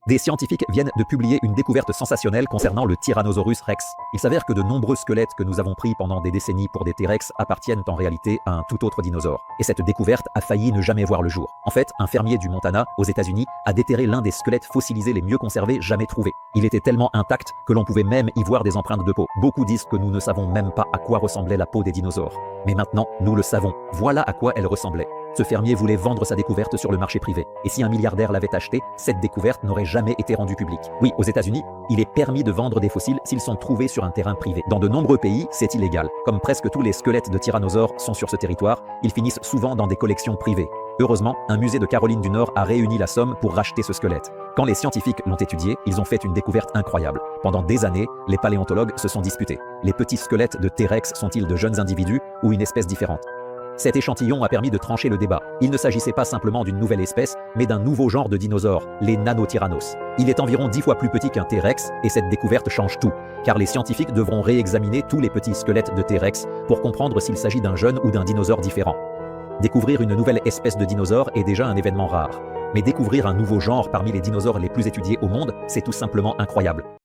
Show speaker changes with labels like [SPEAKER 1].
[SPEAKER 1] Des scientifiques viennent de publier une découverte sensationnelle concernant le Tyrannosaurus rex. Il s'avère que de nombreux squelettes que nous avons pris pendant des décennies pour des T-Rex appartiennent en réalité à un tout autre dinosaure. Et cette découverte a failli ne jamais voir le jour. En fait, un fermier du Montana, aux États-Unis, a déterré l'un des squelettes fossilisés les mieux conservés jamais trouvés. Il était tellement intact que l'on pouvait même y voir des empreintes de peau. Beaucoup disent que nous ne savons même pas à quoi ressemblait la peau des dinosaures. Mais maintenant, nous le savons. Voilà à quoi elle ressemblait. Ce fermier voulait vendre sa découverte sur le marché privé. Et si un milliardaire l'avait acheté, cette découverte n'aurait jamais été rendue publique. Oui, aux États-Unis, il est permis de vendre des fossiles s'ils sont trouvés sur un terrain privé. Dans de nombreux pays, c'est illégal. Comme presque tous les squelettes de tyrannosaures sont sur ce territoire, ils finissent souvent dans des collections privées. Heureusement, un musée de Caroline du Nord a réuni la somme pour racheter ce squelette. Quand les scientifiques l'ont étudié, ils ont fait une découverte incroyable. Pendant des années, les paléontologues se sont disputés. Les petits squelettes de T-Rex sont-ils de jeunes individus ou une espèce différente ? Cet échantillon a permis de trancher le débat. Il ne s'agissait pas simplement d'une nouvelle espèce, mais d'un nouveau genre de dinosaures, les nanotyrannos. Il est environ 10 fois plus petit qu'un T-Rex, et cette découverte change tout, car les scientifiques devront réexaminer tous les petits squelettes de T-Rex pour comprendre s'il s'agit d'un jeune ou d'un dinosaure différent. Découvrir une nouvelle espèce de dinosaure est déjà un événement rare. Mais découvrir un nouveau genre parmi les dinosaures les plus étudiés au monde, c'est tout simplement incroyable.